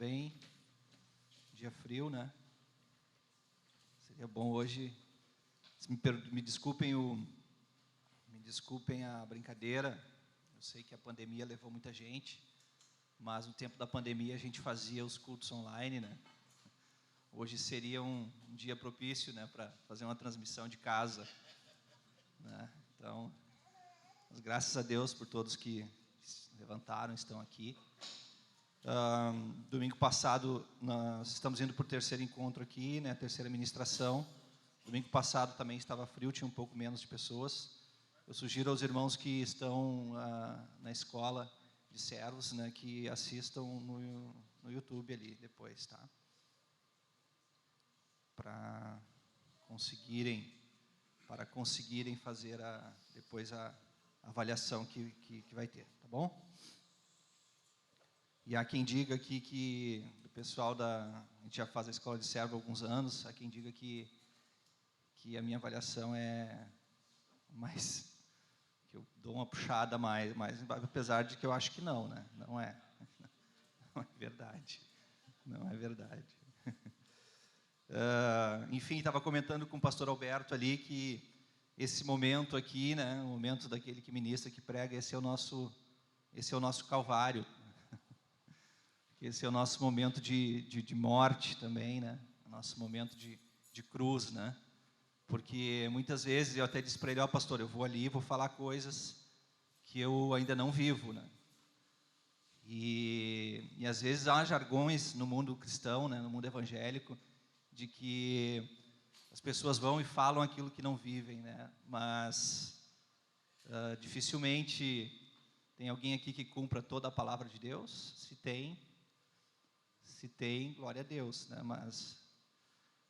bem? Dia frio, né? Seria bom hoje. Me desculpem a brincadeira. Eu sei que a pandemia levou muita gente, mas no tempo da pandemia a gente fazia os cultos online, né? Hoje seria um dia propício, né, para fazer uma transmissão de casa, né? Então, graças a Deus por todos que se levantaram, estão aqui. Domingo passado nós estamos indo para o terceiro encontro aqui, né, a terceira ministração. Domingo passado também estava frio, tinha um pouco menos de pessoas. Eu sugiro aos irmãos que estão na escola de servos, né, que assistam no YouTube ali depois, tá? Para conseguirem fazer depois a avaliação que vai ter, tá bom? E há quem diga aqui que o pessoal a gente já faz a escola de servo há alguns anos, há quem diga que a minha avaliação é mais, que eu dou uma puxada mais, apesar de que eu acho que não, né? Não é verdade. Não é verdade. Enfim, estava comentando com o pastor Alberto ali que esse momento aqui, né, o momento daquele que ministra, que prega, esse é o nosso calvário. Esse é o nosso momento de morte também, né? O nosso momento de cruz, né? Porque muitas vezes eu até disse para ele, ó, pastor, eu vou ali, vou falar coisas que eu ainda não vivo, né? E às vezes há jargões no mundo cristão, né, no mundo evangélico, de que as pessoas vão e falam aquilo que não vivem, né? Mas dificilmente tem alguém aqui que cumpra toda a palavra de Deus. Se tem, glória a Deus, né? Mas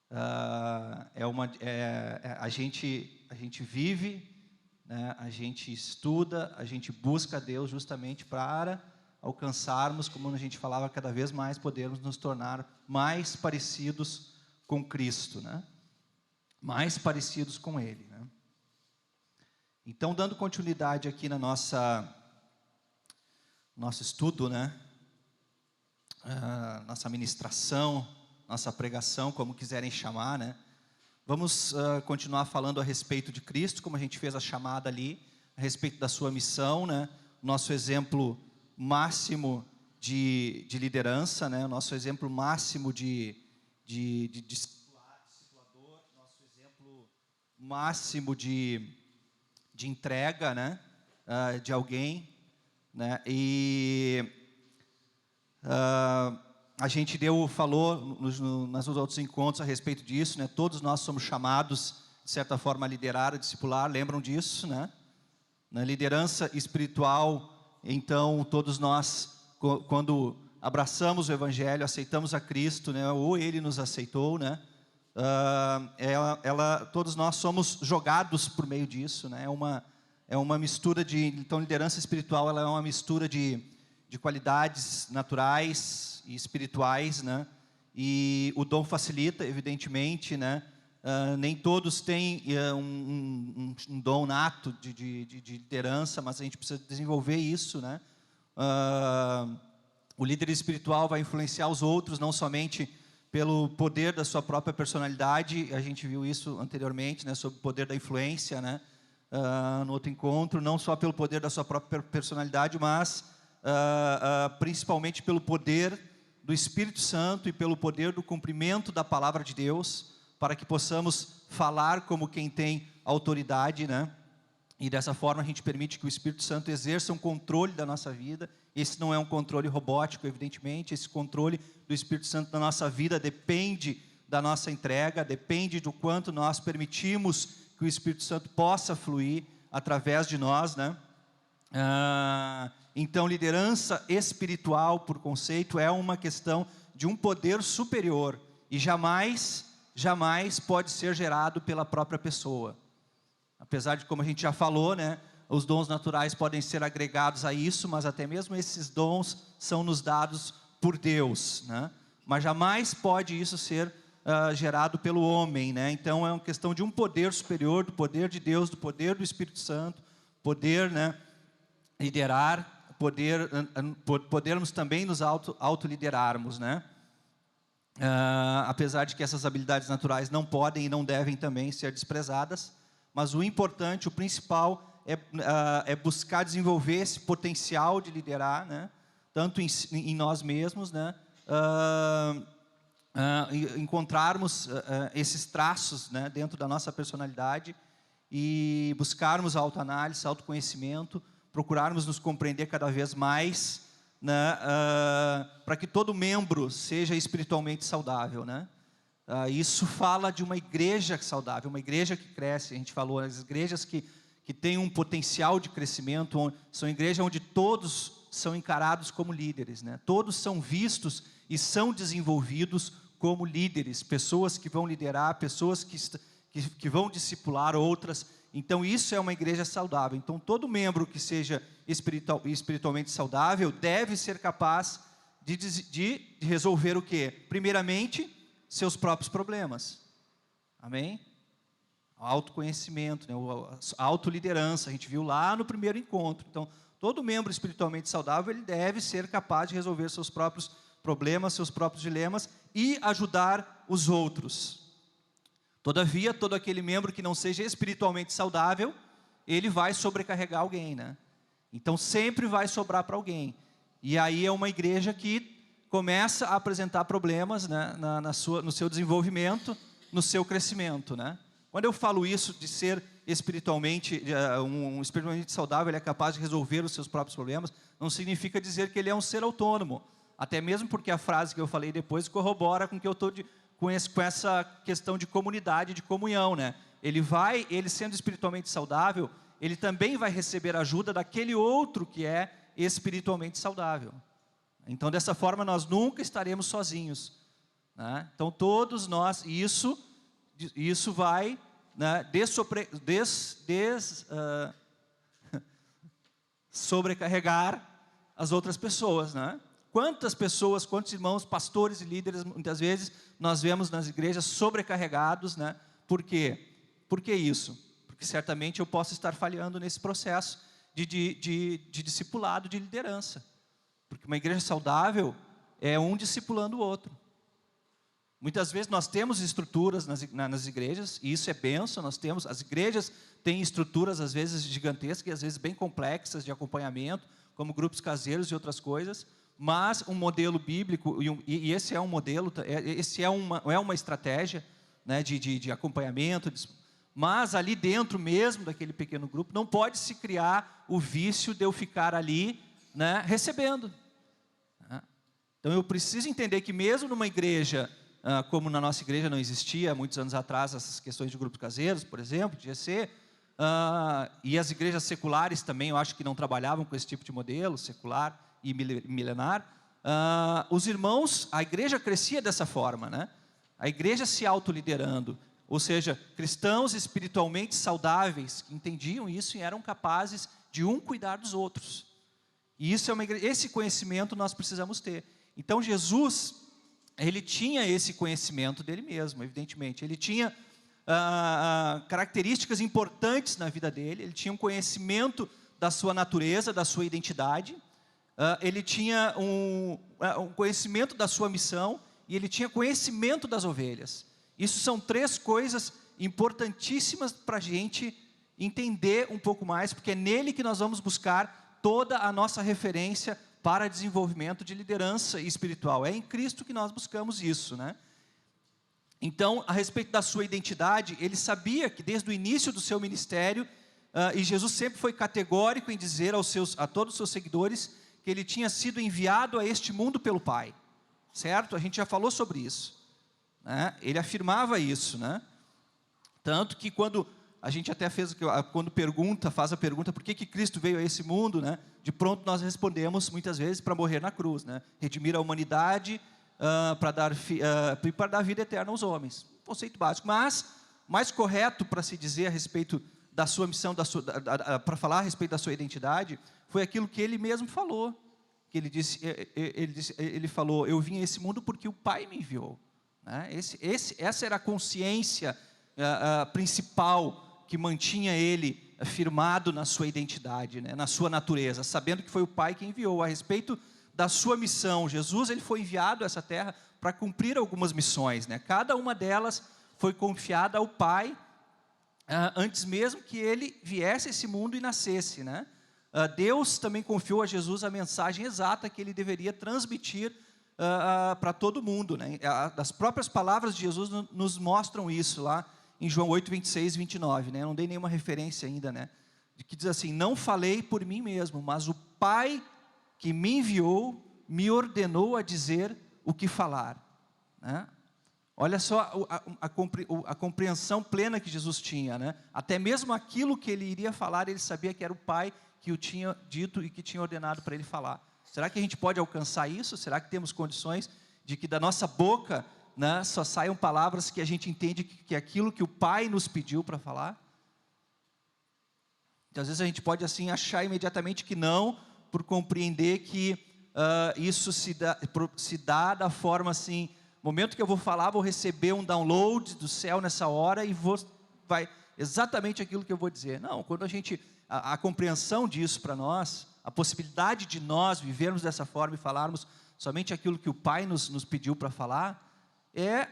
a gente vive, né? A gente estuda, a gente busca a Deus justamente para alcançarmos, como a gente falava, cada vez mais podermos nos tornar mais parecidos com Cristo, né? Mais parecidos com Ele, né? Então, dando continuidade aqui na nosso estudo, né? Nossa ministração, nossa pregação, como quiserem chamar, né? Vamos continuar falando a respeito de Cristo, como a gente fez a chamada ali, a respeito da sua missão, né? Nosso exemplo máximo de liderança, né? Nosso exemplo máximo de discipulador, nosso exemplo máximo de entrega, né? De alguém, né? E a gente falou nos outros encontros a respeito disso, né? Todos nós somos chamados, de certa forma, a liderar, a discipular, lembram disso, né? Na liderança espiritual, então, todos nós, quando abraçamos o Evangelho, aceitamos a Cristo, né? Ou Ele nos aceitou, né? Todos nós somos jogados por meio disso, né? É uma mistura então, liderança espiritual, ela é uma mistura de qualidades naturais e espirituais, né? E o dom facilita, evidentemente, né? Nem todos têm um dom nato de liderança, mas a gente precisa desenvolver isso, né? O líder espiritual vai influenciar os outros, não somente pelo poder da sua própria personalidade, a gente viu isso anteriormente, né? Sobre o poder da influência, né? No outro encontro, não só pelo poder da sua própria personalidade, mas principalmente pelo poder do Espírito Santo e pelo poder do cumprimento da palavra de Deus, para que possamos falar como quem tem autoridade, né? E dessa forma a gente permite que o Espírito Santo exerça um controle da nossa vida. Esse não é um controle robótico, evidentemente. Esse controle do Espírito Santo na nossa vida depende da nossa entrega, depende do quanto nós permitimos que o Espírito Santo possa fluir através de nós, né? Então, liderança espiritual, por conceito, é uma questão de um poder superior e jamais pode ser gerado pela própria pessoa. Apesar de, como a gente já falou, né, os dons naturais podem ser agregados a isso, mas até mesmo esses dons são nos dados por Deus, né? Mas jamais pode isso ser gerado pelo homem, né? Então, é uma questão de um poder superior, do poder de Deus, do poder do Espírito Santo, poder, né, liderar podermos também nos autoliderarmos, né? Apesar de que essas habilidades naturais não podem e não devem também ser desprezadas, mas o importante, o principal, é buscar desenvolver esse potencial de liderar, né? Tanto em nós mesmos, né? Encontrarmos esses traços, né, dentro da nossa personalidade e buscarmos a autoanálise, autoconhecimento, procurarmos nos compreender cada vez mais, né, para que todo membro seja espiritualmente saudável, né? Isso fala de uma igreja saudável, uma igreja que cresce. A gente falou, as igrejas que têm um potencial de crescimento, são igrejas onde todos são encarados como líderes, né? Todos são vistos e são desenvolvidos como líderes, pessoas que vão liderar, pessoas que vão discipular outras. Então isso é uma igreja saudável. Então todo membro que seja espiritualmente saudável deve ser capaz de resolver o quê? Primeiramente, seus próprios problemas. Amém? Autoconhecimento, né? A autoliderança, a gente viu lá no primeiro encontro. Então todo membro espiritualmente saudável, ele deve ser capaz de resolver seus próprios problemas, seus próprios dilemas e ajudar os outros. Todavia, todo aquele membro que não seja espiritualmente saudável, ele vai sobrecarregar alguém, né? Então sempre vai sobrar para alguém. E aí é uma igreja que começa a apresentar problemas, né, no seu desenvolvimento, no seu crescimento, né? Quando eu falo isso de ser espiritualmente saudável, ele é capaz de resolver os seus próprios problemas, não significa dizer que ele é um ser autônomo. Até mesmo porque a frase que eu falei depois corrobora com que eu estou com essa questão de comunidade, de comunhão, né? Ele sendo espiritualmente saudável, ele também vai receber ajuda daquele outro que é espiritualmente saudável. Então, dessa forma, nós nunca estaremos sozinhos, né? Então, todos nós, isso vai, né, sobrecarregar as outras pessoas, né? Quantas pessoas, quantos irmãos, pastores e líderes, muitas vezes, nós vemos nas igrejas sobrecarregados, né? Por quê? Por que isso? Porque certamente eu posso estar falhando nesse processo de discipulado, de liderança. Porque uma igreja saudável é um discipulando o outro. Muitas vezes nós temos estruturas nas igrejas, e isso é bênção, as igrejas têm estruturas às vezes gigantescas e às vezes bem complexas de acompanhamento, como grupos caseiros e outras coisas, mas um modelo bíblico, e esse é um modelo, é uma estratégia, né, de acompanhamento, mas ali dentro mesmo daquele pequeno grupo, não pode se criar o vício de eu ficar ali, né, recebendo. Então eu preciso entender que mesmo numa igreja, como na nossa igreja não existia, muitos anos atrás, essas questões de grupos caseiros, por exemplo, de GC, e as igrejas seculares também, eu acho que não trabalhavam com esse tipo de modelo, secular e milenar, os irmãos, a igreja crescia dessa forma, né? A igreja se autoliderando, ou seja, cristãos espiritualmente saudáveis, que entendiam isso e eram capazes de um cuidar dos outros. E isso é uma igreja, esse conhecimento nós precisamos ter. Então Jesus, ele tinha esse conhecimento dele mesmo, evidentemente. Ele tinha características importantes na vida dele, ele tinha um conhecimento da sua natureza, da sua identidade, ele tinha um conhecimento da sua missão e ele tinha conhecimento das ovelhas. Isso são três coisas importantíssimas para a gente entender um pouco mais, porque é nele que nós vamos buscar toda a nossa referência para desenvolvimento de liderança espiritual. É em Cristo que nós buscamos isso, né? Então, a respeito da sua identidade, ele sabia que desde o início do seu ministério, e Jesus sempre foi categórico em dizer a todos os seus seguidores que ele tinha sido enviado a este mundo pelo Pai, certo? A gente já falou sobre isso, né? Ele afirmava isso, né? Tanto que quando a gente até quando faz a pergunta por que Cristo veio a esse mundo, né? De pronto nós respondemos muitas vezes para morrer na cruz, né? Redimir a humanidade para dar vida eterna aos homens. Conceito básico, mas mais correto para se dizer a respeito da sua missão, para falar a respeito da sua identidade, foi aquilo que ele mesmo falou. Que ele falou: eu vim a esse mundo porque o Pai me enviou, né? Essa era a consciência principal que mantinha ele firmado na sua identidade, né, na sua natureza, sabendo que foi o Pai que enviou. A respeito da sua missão, Jesus ele foi enviado a essa terra para cumprir algumas missões, né? Cada uma delas foi confiada ao Pai antes mesmo que ele viesse a esse mundo e nascesse, né? Deus também confiou a Jesus a mensagem exata que ele deveria transmitir para todo mundo, né? As próprias palavras de Jesus nos mostram isso lá em João 8, 26 e 29, né? Eu não dei nenhuma referência ainda, né? Que diz assim: não falei por mim mesmo, mas o Pai que me enviou me ordenou a dizer o que falar, né? Olha só a compreensão plena que Jesus tinha, né? Até mesmo aquilo que ele iria falar, ele sabia que era o Pai que o tinha dito e que tinha ordenado para ele falar. Será que a gente pode alcançar isso? Será que temos condições de que da nossa boca, né, só saiam palavras que a gente entende que é aquilo que o Pai nos pediu para falar? Então, às vezes a gente pode assim achar imediatamente que não, por compreender que isso se dá da forma assim: no momento que eu vou falar, vou receber um download do céu nessa hora e vai exatamente aquilo que eu vou dizer. Não, quando a compreensão disso para nós, a possibilidade de nós vivermos dessa forma e falarmos somente aquilo que o Pai nos pediu para falar, é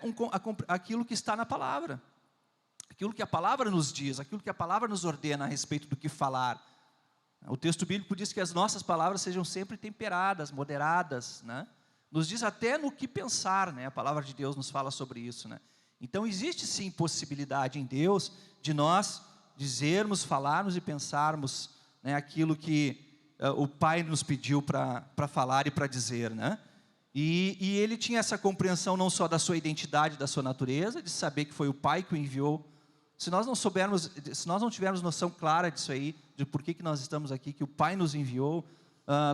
aquilo que está na palavra. Aquilo que a palavra nos diz, aquilo que a palavra nos ordena a respeito do que falar. O texto bíblico diz que as nossas palavras sejam sempre temperadas, moderadas, né? Nos diz até no que pensar, né? A palavra de Deus nos fala sobre isso, né? Então existe sim possibilidade em Deus de nós dizermos, falarmos e pensarmos, né, aquilo que o Pai nos pediu para falar e para dizer, né? E ele tinha essa compreensão não só da sua identidade, da sua natureza, de saber que foi o Pai que o enviou. Se nós não tivermos noção clara disso aí, de por que nós estamos aqui, que o Pai nos enviou,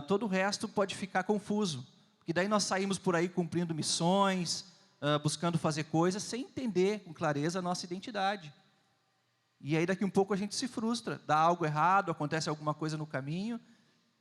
todo o resto pode ficar confuso. Porque daí nós saímos por aí cumprindo missões, buscando fazer coisas, sem entender com clareza a nossa identidade. E aí daqui um pouco a gente se frustra, dá algo errado, acontece alguma coisa no caminho,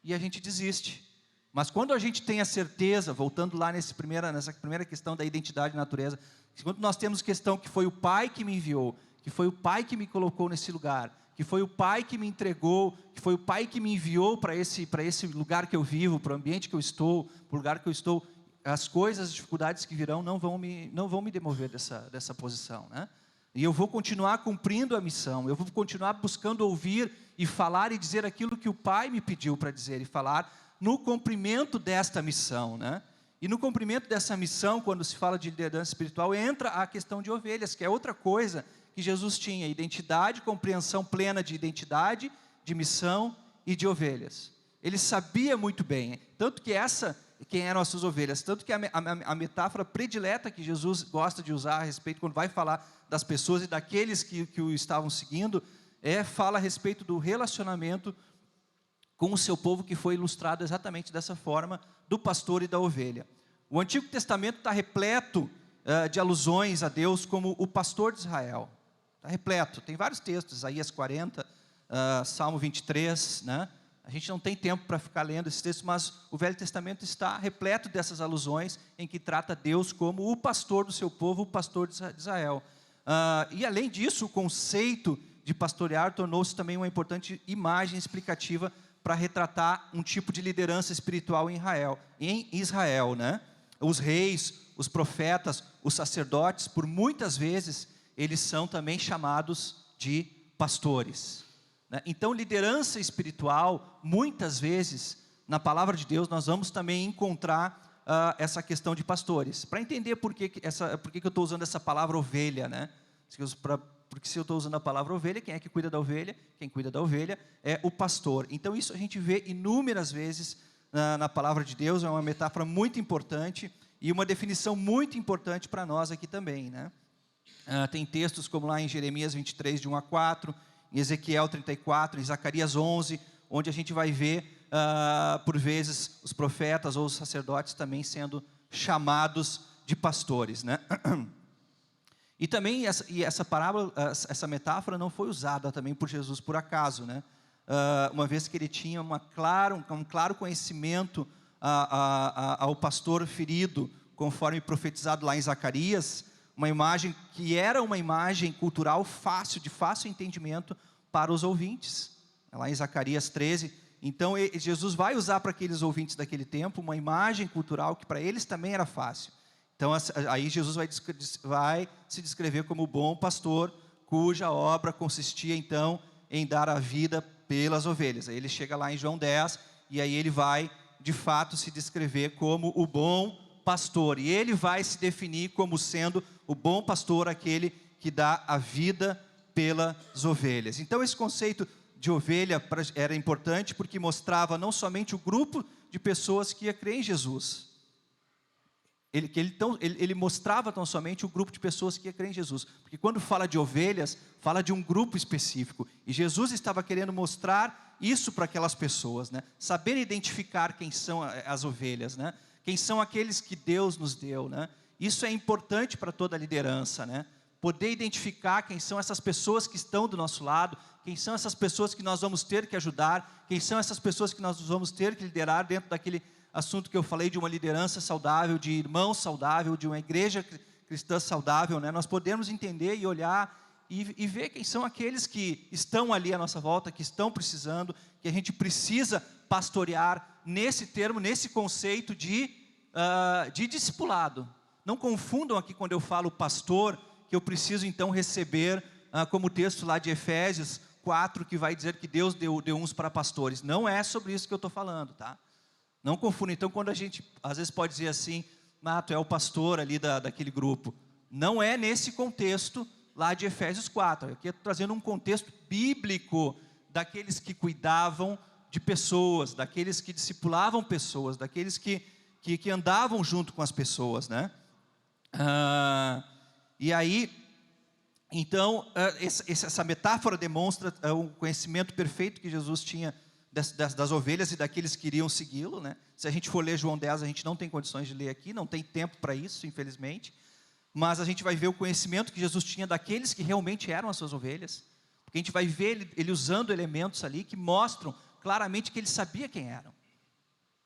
e a gente desiste. Mas quando a gente tem a certeza, voltando lá nessa primeira questão da identidade e natureza, quando nós temos questão que foi o Pai que me enviou, que foi o Pai que me colocou nesse lugar, que foi o Pai que me entregou, que foi o Pai que me enviou para esse lugar que eu vivo, para o ambiente que eu estou, para o lugar que eu estou, as coisas, as dificuldades que virão não vão me demover dessa posição, né? E eu vou continuar cumprindo a missão, eu vou continuar buscando ouvir e falar e dizer aquilo que o Pai me pediu para dizer e falar, no cumprimento desta missão, né? E no cumprimento dessa missão, quando se fala de liderança espiritual, entra a questão de ovelhas, que é outra coisa que Jesus tinha: identidade, compreensão plena de identidade, de missão e de ovelhas. Ele sabia muito bem, tanto que quem eram as suas ovelhas, tanto que a metáfora predileta que Jesus gosta de usar a respeito, quando vai falar das pessoas e daqueles que o estavam seguindo, fala a respeito do relacionamento com o seu povo, que foi ilustrado exatamente dessa forma, do pastor e da ovelha. O Antigo Testamento está repleto de alusões a Deus como o pastor de Israel. Está repleto, tem vários textos, Isaías 40, Salmo 23, né? A gente não tem tempo para ficar lendo esses textos, mas o Velho Testamento está repleto dessas alusões em que trata Deus como o pastor do seu povo, o pastor de Israel. E além disso, o conceito de pastorear tornou-se também uma importante imagem explicativa para retratar um tipo de liderança espiritual em Israel, né? Os reis, os profetas, os sacerdotes, por muitas vezes, eles são também chamados de pastores, né? Então, liderança espiritual, muitas vezes, na palavra de Deus, nós vamos também encontrar essa questão de pastores. Para entender por que eu estou usando essa palavra ovelha, né? Porque se eu estou usando a palavra ovelha, quem é que cuida da ovelha? Quem cuida da ovelha é o pastor. Então isso a gente vê inúmeras vezes na palavra de Deus, é uma metáfora muito importante e uma definição muito importante para nós aqui também, né? Tem textos como lá em Jeremias 23, de 1 a 4, em Ezequiel 34, em Zacarias 11, onde a gente vai ver, por vezes, os profetas ou os sacerdotes também sendo chamados de pastores, né? E também essa parábola, essa metáfora não foi usada também por Jesus por acaso, né? Uma vez que ele tinha um claro conhecimento ao pastor ferido, conforme profetizado lá em Zacarias, uma imagem que era uma imagem cultural de fácil entendimento para os ouvintes. Lá em Zacarias 13. Então, Jesus vai usar para aqueles ouvintes daquele tempo uma imagem cultural que para eles também era fácil. Então, aí Jesus vai se descrever como o bom pastor, cuja obra consistia, então, em dar a vida pelas ovelhas. Aí ele chega lá em João 10, e aí ele vai, de fato, se descrever como o bom pastor. E ele vai se definir como sendo o bom pastor, aquele que dá a vida pelas ovelhas. Então, esse conceito de ovelha era importante porque mostrava não somente o grupo de pessoas que ia crer em Jesus. Ele mostrava tão somente o grupo de pessoas que ia crer em Jesus. Porque quando fala de ovelhas, fala de um grupo específico. E Jesus estava querendo mostrar isso para aquelas pessoas, né? Saber identificar quem são as ovelhas, né? Quem são aqueles que Deus nos deu, né? Isso é importante para toda a liderança, né? Poder identificar quem são essas pessoas que estão do nosso lado, quem são essas pessoas que nós vamos ter que ajudar, quem são essas pessoas que nós vamos ter que liderar dentro daquele assunto que eu falei de uma liderança saudável, de irmão saudável, de uma igreja cristã saudável, né? Nós podemos entender e olhar e ver quem são aqueles que estão ali à nossa volta, que estão precisando, que a gente precisa pastorear nesse termo, nesse conceito de discipulado. Não confundam aqui quando eu falo pastor, que eu preciso então receber, como o texto lá de Efésios 4, que vai dizer que Deus deu uns para pastores. Não é sobre isso que eu estou falando, tá? Não confunda. Então, quando a gente, às vezes pode dizer assim, tu é o pastor ali daquele grupo. Não é nesse contexto lá de Efésios 4. Aqui eu estou trazendo um contexto bíblico daqueles que cuidavam de pessoas, daqueles que discipulavam pessoas, daqueles que andavam junto com as pessoas, né? E aí, então, essa metáfora demonstra o conhecimento perfeito que Jesus tinha das ovelhas e daqueles que iriam segui-lo, né? Se a gente for ler João 10, a gente não tem condições de ler aqui, não tem tempo para isso, infelizmente, mas a gente vai ver o conhecimento que Jesus tinha daqueles que realmente eram as suas ovelhas, porque a gente vai ver ele usando elementos ali que mostram claramente que ele sabia quem eram,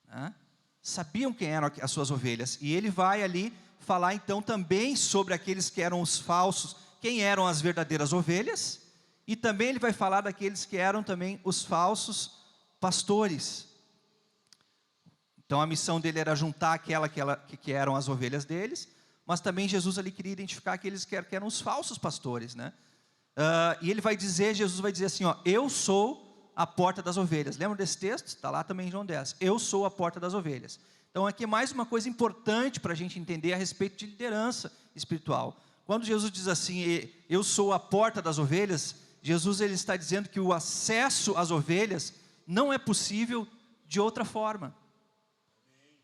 né? Sabiam quem eram as suas ovelhas, e ele vai ali falar então também sobre aqueles que eram os falsos, quem eram as verdadeiras ovelhas, e também ele vai falar daqueles que eram também os falsos pastores. Então a missão dele era juntar que eram as ovelhas deles, mas também Jesus ali queria identificar aqueles que eram os falsos pastores, né? E ele vai dizer, Jesus vai dizer assim, ó, eu sou a porta das ovelhas. Lembra desse texto? Está lá também em João 10. Eu sou a porta das ovelhas. Então aqui é mais uma coisa importante para a gente entender a respeito de liderança espiritual. Quando Jesus diz assim, eu sou a porta das ovelhas, Jesus ele está dizendo que o acesso às ovelhas não é possível de outra forma.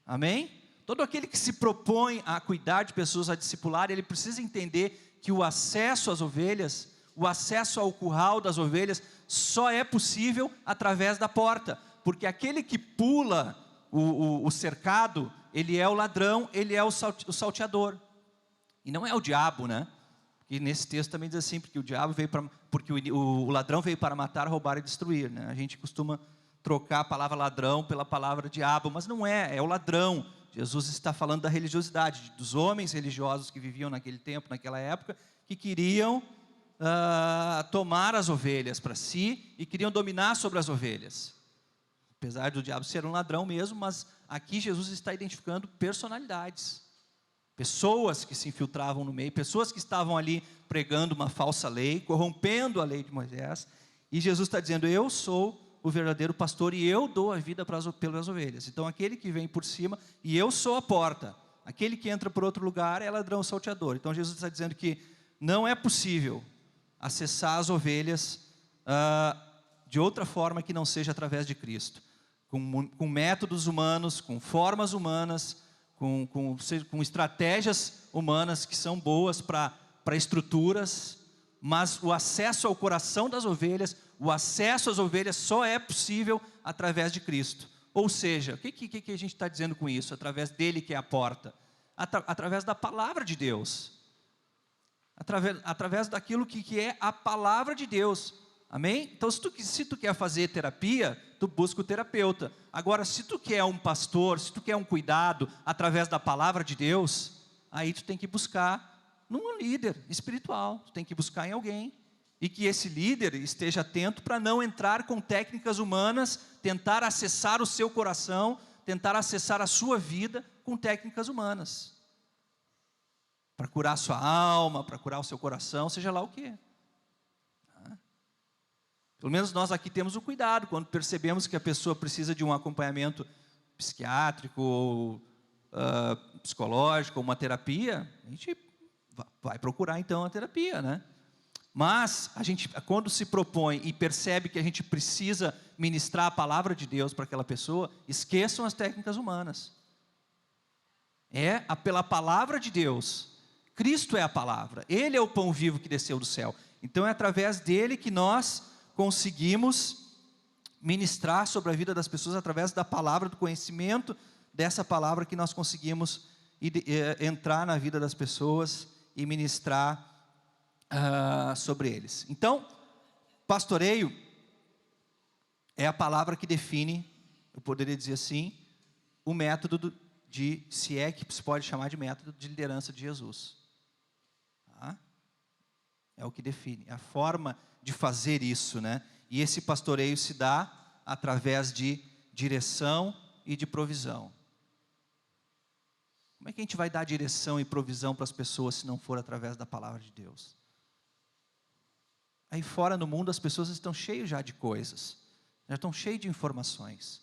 Amém? Todo aquele que se propõe a cuidar de pessoas, a discipular, ele precisa entender que o acesso às ovelhas, o acesso ao curral das ovelhas, só é possível através da porta. Porque aquele que pula o cercado, ele é o ladrão, ele é o salteador. E não é o diabo, né? E nesse texto também diz assim, porque o ladrão veio para matar, roubar e destruir, né? A gente costuma trocar a palavra ladrão pela palavra diabo, mas não é o ladrão. Jesus está falando da religiosidade, dos homens religiosos que viviam naquele tempo, naquela época, que queriam tomar as ovelhas para si e queriam dominar sobre as ovelhas. Apesar do diabo ser um ladrão mesmo, mas aqui Jesus está identificando personalidades. Pessoas que se infiltravam no meio, pessoas que estavam ali pregando uma falsa lei, corrompendo a lei de Moisés. E Jesus está dizendo, eu sou o verdadeiro pastor e eu dou a vida pelas ovelhas. Então aquele que vem por cima, e eu sou a porta. Aquele que entra por outro lugar é ladrão salteador. Então Jesus está dizendo que não é possível acessar as ovelhas de outra forma que não seja através de Cristo. Com métodos humanos, com formas humanas, com estratégias humanas que são boas para estruturas, mas o acesso ao coração das ovelhas, o acesso às ovelhas só é possível através de Cristo. Ou seja, o que a gente está dizendo com isso? Através dele que é a porta. Através da palavra de Deus. Através daquilo que é a palavra de Deus. Amém? Então se tu quer fazer terapia, tu busca o terapeuta. Agora, se tu quer um pastor, se tu quer um cuidado através da palavra de Deus, aí tu tem que buscar num líder espiritual, tu tem que buscar em alguém E que esse líder esteja atento para não entrar com técnicas humanas, tentar acessar o seu coração, tentar acessar a sua vida com técnicas humanas. Para curar a sua alma, para curar o seu coração, seja lá o quê. Pelo menos nós aqui temos o cuidado, quando percebemos que a pessoa precisa de um acompanhamento psiquiátrico, ou psicológico, ou uma terapia, a gente vai procurar então a terapia, né? Mas, a gente, quando se propõe e percebe que a gente precisa ministrar a palavra de Deus para aquela pessoa, esqueçam as técnicas humanas. Pela palavra de Deus. Cristo é a palavra. Ele é o pão vivo que desceu do céu. Então, é através dele que nós conseguimos ministrar sobre a vida das pessoas, através da palavra, do conhecimento dessa palavra, que nós conseguimos entrar na vida das pessoas e ministrar sobre eles. Então, pastoreio é a palavra que define, eu poderia dizer assim, o método se é que se pode chamar de método de liderança de Jesus. Tá? É o que define, é a forma de fazer isso, né? E esse pastoreio se dá através de direção e de provisão. Como é que a gente vai dar direção e provisão para as pessoas se não for através da palavra de Deus? Aí fora no mundo as pessoas estão cheias já de coisas, já estão cheias de informações.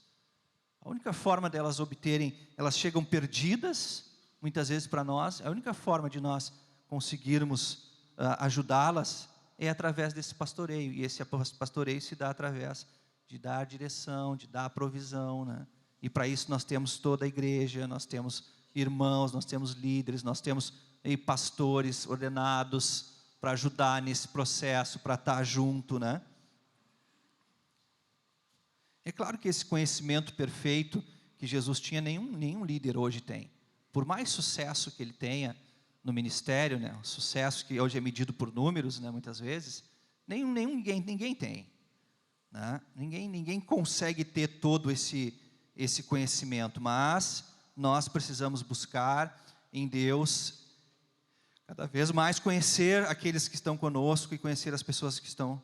A única forma delas obterem, elas chegam perdidas, muitas vezes para nós, a única forma de nós conseguirmos ajudá-las é através desse pastoreio, e esse pastoreio se dá através de dar direção, de dar provisão, né? E para isso nós temos toda a igreja, nós temos irmãos, nós temos líderes, nós temos pastores ordenados para ajudar nesse processo, para estar junto, né? É claro que esse conhecimento perfeito que Jesus tinha, nenhum líder hoje tem. Por mais sucesso que ele tenha no ministério, né, o sucesso que hoje é medido por números, né, muitas vezes, ninguém tem. Né? Ninguém consegue ter todo esse conhecimento, mas nós precisamos buscar em Deus cada vez mais conhecer aqueles que estão conosco e conhecer as pessoas que estão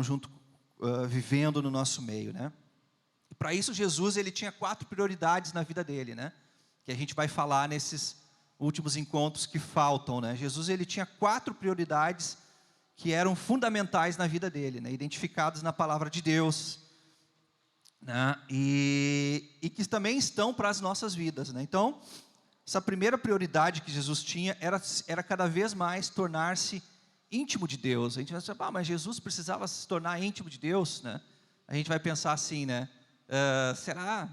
junto, vivendo no nosso meio, né? E para isso Jesus, ele tinha 4 prioridades na vida dele, né? Que a gente vai falar nesses últimos encontros que faltam, né? Jesus, ele tinha 4 prioridades que eram fundamentais na vida dele, né? Identificadas na palavra de Deus, né? E que também estão para as nossas vidas, né? Então, essa primeira prioridade que Jesus tinha era cada vez mais tornar-se íntimo de Deus. A gente vai pensar, mas Jesus precisava se tornar íntimo de Deus, né? A gente vai pensar assim, né? Será?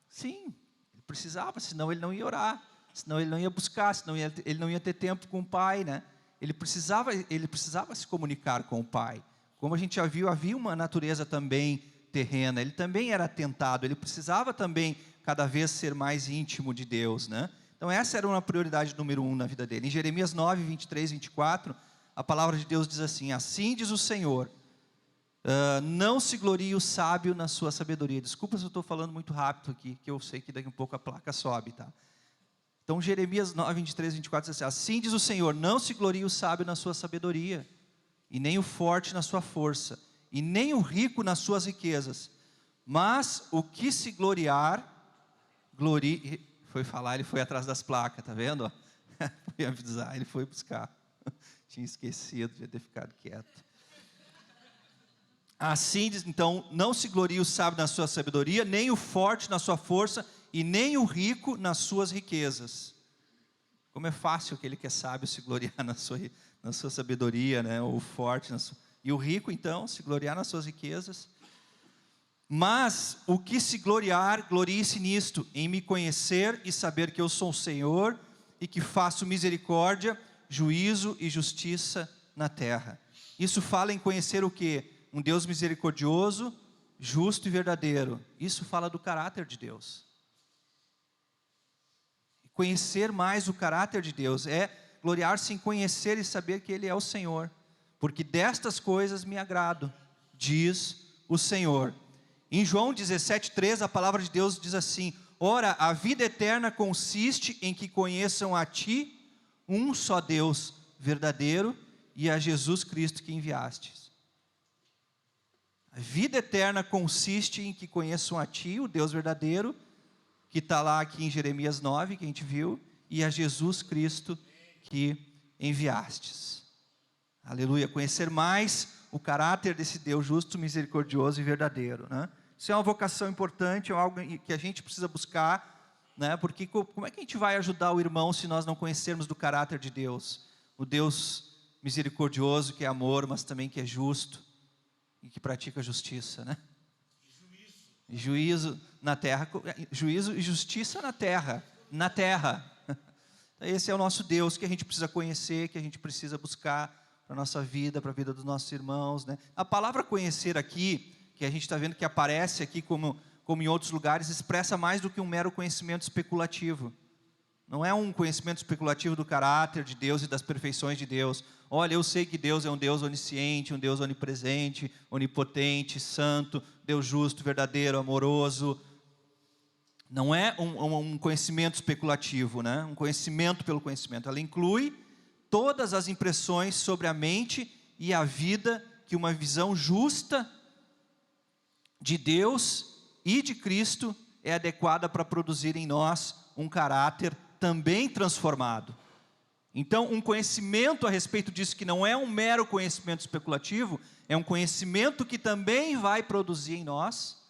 Sim, ele precisava, senão ele não ia orar, senão ele não ia buscar, senão ele não ia ter tempo com o Pai, né? Ele precisava se comunicar com o Pai. Como a gente já viu, havia uma natureza também terrena, ele também era tentado, ele precisava também cada vez ser mais íntimo de Deus, né? Então essa era uma prioridade número 1 na vida dele. Em Jeremias 9, 23, 24, a palavra de Deus diz assim: assim diz o Senhor, não se glorie o sábio na sua sabedoria. Desculpa se eu estou falando muito rápido aqui, que eu sei que daqui a pouco a placa sobe, tá? Então Jeremias 9, 23, 24 diz assim diz o Senhor, não se glorie o sábio na sua sabedoria, e nem o forte na sua força, e nem o rico nas suas riquezas, mas o que se gloriar, glorie. Foi falar, ele foi atrás das placas, tá vendo? Foi avisar, ele foi buscar. Tinha esquecido, devia ter ficado quieto. Assim diz, então, não se glorie o sábio na sua sabedoria, nem o forte na sua força, e nem o rico nas suas riquezas. Como é fácil aquele que é sábio se gloriar na sua sabedoria, né? Ou o forte e o rico, então, se gloriar nas suas riquezas. Mas o que se gloriar, glorie-se nisto, em me conhecer e saber que eu sou o Senhor, e que faço misericórdia, juízo e justiça na terra. Isso fala em conhecer o quê? Um Deus misericordioso, justo e verdadeiro. Isso fala do caráter de Deus. Conhecer mais o caráter de Deus é gloriar-se em conhecer e saber que Ele é o Senhor. Porque destas coisas me agrado, diz o Senhor. Em João 17,3, a palavra de Deus diz assim: ora, a vida eterna consiste em que conheçam a Ti, um só Deus verdadeiro, e a Jesus Cristo que enviastes. A vida eterna consiste em que conheçam a Ti, o Deus verdadeiro, que está lá aqui em Jeremias 9, que a gente viu, e a Jesus Cristo que enviastes. Aleluia. Conhecer mais o caráter desse Deus justo, misericordioso e verdadeiro, né? Isso é uma vocação importante, é algo que a gente precisa buscar, né? Porque como é que a gente vai ajudar o irmão se nós não conhecermos do caráter de Deus? O Deus misericordioso, que é amor, mas também que é justo e que pratica justiça, né? Juízo na terra, juízo e justiça na terra. Esse é o nosso Deus que a gente precisa conhecer, que a gente precisa buscar para a nossa vida, para a vida dos nossos irmãos, né? A palavra conhecer aqui, que a gente está vendo que aparece aqui como em outros lugares, expressa mais do que um mero conhecimento especulativo. Não é um conhecimento especulativo do caráter de Deus e das perfeições de Deus. Olha, eu sei que Deus é um Deus onisciente, um Deus onipresente, onipotente, santo, Deus justo, verdadeiro, amoroso. Não é um conhecimento especulativo, né? Um conhecimento pelo conhecimento. Ela inclui todas as impressões sobre a mente e a vida que uma visão justa de Deus e de Cristo é adequada para produzir em nós um caráter também transformado. Então, um conhecimento a respeito disso, que não é um mero conhecimento especulativo, é um conhecimento que também vai produzir em nós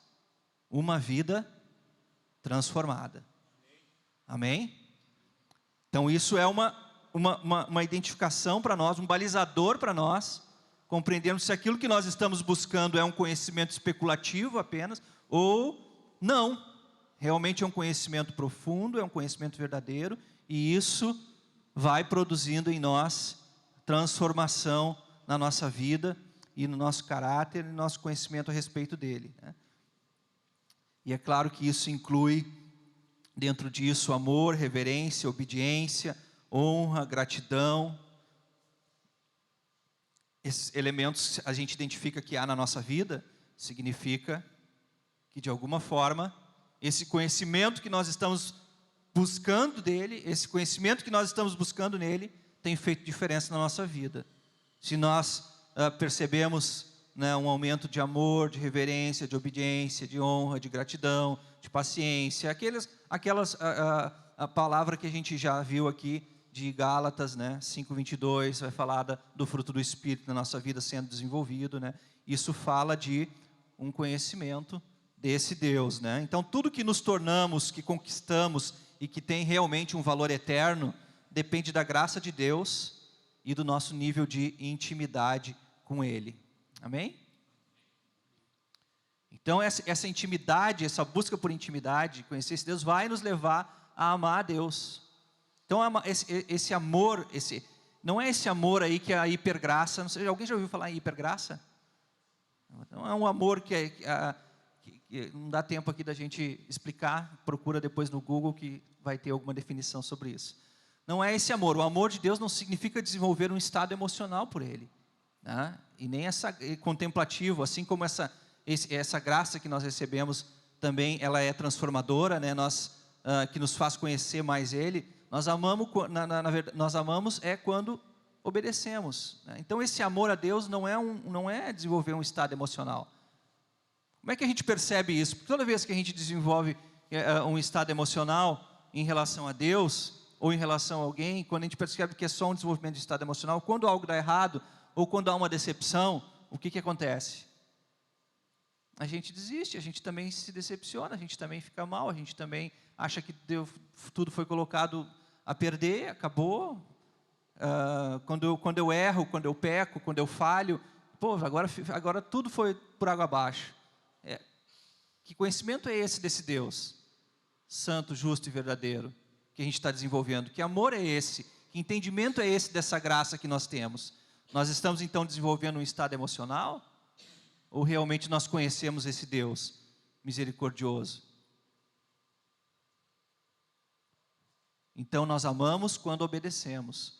uma vida transformada. Amém? Então, isso é uma identificação para nós, um balizador para nós, compreendendo se aquilo que nós estamos buscando é um conhecimento especulativo apenas, ou não. Realmente é um conhecimento profundo, é um conhecimento verdadeiro, e isso vai produzindo em nós transformação na nossa vida e no nosso caráter e no nosso conhecimento a respeito dele, né? E é claro que isso inclui dentro disso amor, reverência, obediência, honra, gratidão. Esses elementos a gente identifica que há na nossa vida, significa que de alguma forma esse conhecimento que nós estamos buscando dele, esse conhecimento que nós estamos buscando nele, tem feito diferença na nossa vida. Se nós percebemos, né, um aumento de amor, de reverência, de obediência, de honra, de gratidão, de paciência, a palavra que a gente já viu aqui de Gálatas, né, 5:22, vai falar do fruto do Espírito na nossa vida sendo desenvolvido, né? Isso fala de um conhecimento desse Deus, né? Então, tudo que nos tornamos, que conquistamos e que tem realmente um valor eterno, depende da graça de Deus e do nosso nível de intimidade com Ele. Amém? Então, essa intimidade, essa busca por intimidade, conhecer esse Deus, vai nos levar a amar a Deus. Então, esse amor, não é esse amor aí que é a hipergraça. Não sei, alguém já ouviu falar em hipergraça? Não é um amor que não dá tempo aqui da gente explicar, procura depois no Google que vai ter alguma definição sobre isso. Não é esse amor. O amor de Deus não significa desenvolver um estado emocional por Ele, né? E nem contemplativo, assim como essa graça que nós recebemos também, ela é transformadora, né? Que nos faz conhecer mais Ele. Nós amamos, na verdade, nós amamos quando obedecemos, né? Então esse amor a Deus não é desenvolver um estado emocional. Como é que a gente percebe isso? Porque toda vez que a gente desenvolve um estado emocional em relação a Deus, ou em relação a alguém, quando a gente percebe que é só um desenvolvimento de estado emocional, quando algo dá errado, ou quando há uma decepção, o que acontece? A gente desiste, a gente também se decepciona, a gente também fica mal, a gente também acha que tudo foi colocado a perder, acabou. Quando eu erro, quando eu peco, quando eu falho, agora tudo foi por água abaixo. Que conhecimento é esse desse Deus santo, justo e verdadeiro que a gente está desenvolvendo? Que amor é esse? Que entendimento é esse dessa graça que nós temos? Nós estamos então desenvolvendo um estado emocional? Ou realmente nós conhecemos esse Deus misericordioso? Então nós amamos quando obedecemos.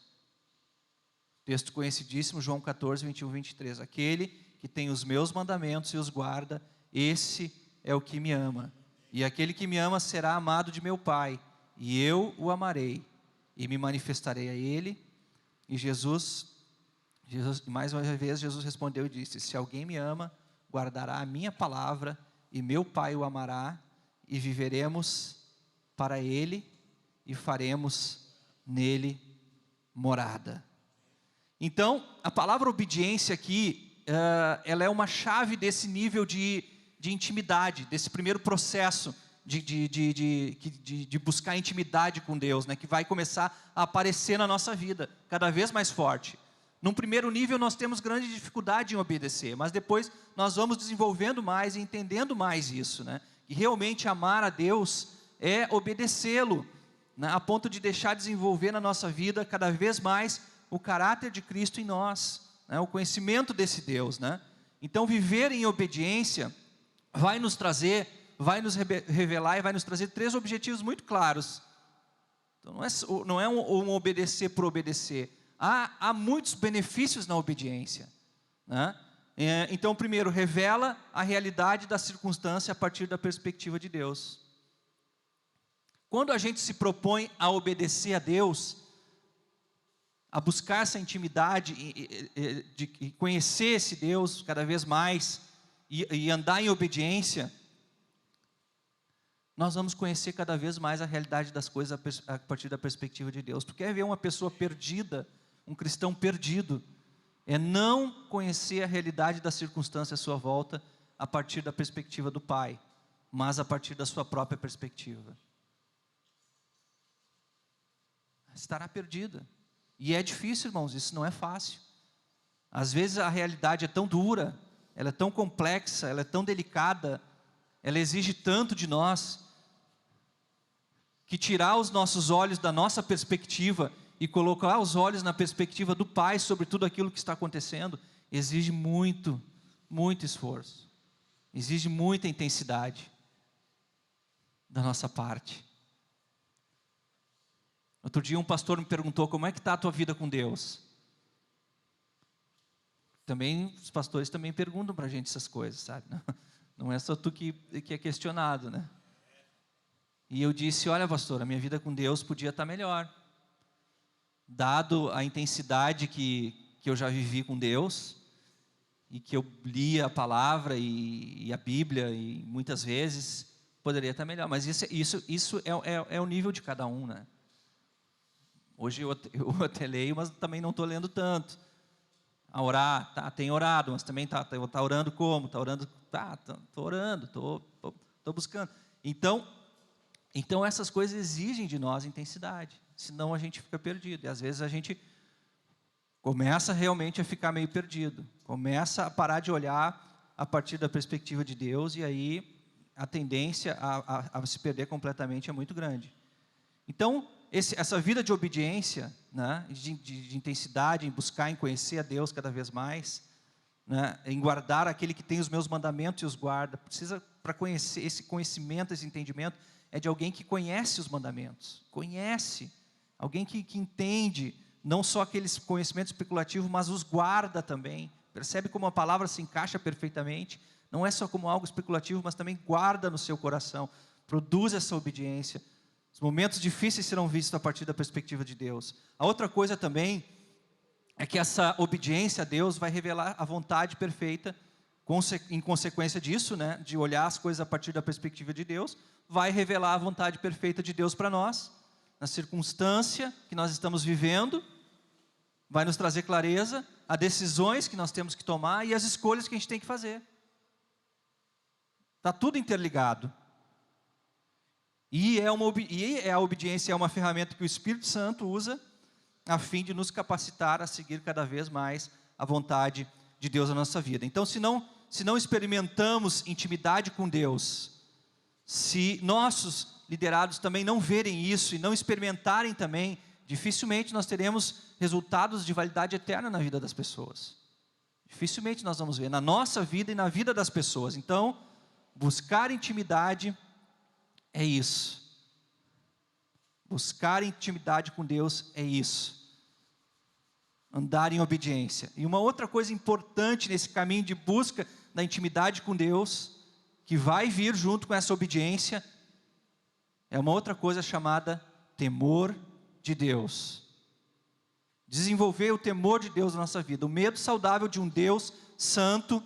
Texto conhecidíssimo, João 14, 21, 23. Aquele que tem os meus mandamentos e os guarda, esse é o que me ama. E aquele que me ama será amado de meu Pai, e eu o amarei, e me manifestarei a ele. E Jesus Mais uma vez, Jesus respondeu e disse: se alguém me ama, guardará a minha palavra, e meu Pai o amará, e viveremos para ele, e faremos nele morada. Então, a palavra obediência aqui, ela é uma chave desse nível de intimidade, desse primeiro processo de buscar intimidade com Deus, né, que vai começar a aparecer na nossa vida, cada vez mais forte. Num primeiro nível nós temos grande dificuldade em obedecer, mas depois nós vamos desenvolvendo mais e entendendo mais isso, né? E realmente amar a Deus é obedecê-lo, né, a ponto de deixar desenvolver na nossa vida cada vez mais o caráter de Cristo em nós, né, o conhecimento desse Deus, né? Então viver em obediência vai nos trazer, vai nos revelar e vai nos trazer 3 objetivos muito claros. Então não é um obedecer por obedecer. Há muitos benefícios na obediência, né? Então, primeiro, revela a realidade da circunstância a partir da perspectiva de Deus. Quando a gente se propõe a obedecer a Deus, a buscar essa intimidade, de conhecer esse Deus cada vez mais, e andar em obediência, nós vamos conhecer cada vez mais a realidade das coisas a partir da perspectiva de Deus. Tu quer ver uma pessoa perdida, um cristão perdido, é não conhecer a realidade da circunstância à sua volta a partir da perspectiva do Pai, mas a partir da sua própria perspectiva. Estará perdida. E é difícil, irmãos, isso não é fácil. Às vezes a realidade é tão dura, ela é tão complexa, ela é tão delicada, ela exige tanto de nós, que tirar os nossos olhos da nossa perspectiva e colocar os olhos na perspectiva do Pai sobre tudo aquilo que está acontecendo, exige muito, muito esforço, exige muita intensidade da nossa parte. Outro dia um pastor me perguntou: como é que está a tua vida com Deus? Também, os pastores também perguntam para a gente essas coisas, sabe? Não é só tu que é questionado, né? E eu disse: olha, pastor, a minha vida com Deus podia estar melhor, dado a intensidade que eu já vivi com Deus, e que eu lia a palavra e a Bíblia, e muitas vezes poderia estar melhor, mas isso é o nível de cada um, né? Hoje eu até leio, mas também não estou lendo tanto. A orar, tenho orado, mas também tá orando como? Está orando, estou orando, estou buscando. Então essas coisas exigem de nós intensidade, senão a gente fica perdido. E às vezes a gente começa realmente a ficar meio perdido, começa a parar de olhar a partir da perspectiva de Deus, e aí a tendência a se perder completamente é muito grande. Então, essa vida de obediência, né, de intensidade, em buscar, em conhecer a Deus cada vez mais, né, em guardar aquele que tem os meus mandamentos e os guarda, precisa, para conhecer, esse conhecimento, esse entendimento, é de alguém que conhece os mandamentos, conhece, alguém que entende, não só aqueles conhecimentos especulativos, mas os guarda também, percebe como a palavra se encaixa perfeitamente, não é só como algo especulativo, mas também guarda no seu coração, produz essa obediência. Os momentos difíceis serão vistos a partir da perspectiva de Deus. A outra coisa também é que essa obediência a Deus vai revelar a vontade perfeita, em consequência disso, né, de olhar as coisas a partir da perspectiva de Deus, vai revelar a vontade perfeita de Deus para nós, na circunstância que nós estamos vivendo, vai nos trazer clareza, as decisões que nós temos que tomar e as escolhas que a gente tem que fazer. Está tudo interligado. E a obediência é uma ferramenta que o Espírito Santo usa a fim de nos capacitar a seguir cada vez mais a vontade de Deus na nossa vida. Então, se não experimentamos intimidade com Deus, se nossos liderados também não verem isso e não experimentarem também, dificilmente nós teremos resultados de validade eterna na vida das pessoas. Dificilmente nós vamos ver na nossa vida e na vida das pessoas. Então, buscar intimidade é isso. Buscar intimidade com Deus é isso. Andar em obediência. E uma outra coisa importante nesse caminho de busca da intimidade com Deus, que vai vir junto com essa obediência, é uma outra coisa chamada temor de Deus. Desenvolver o temor de Deus na nossa vida. O medo saudável de um Deus santo.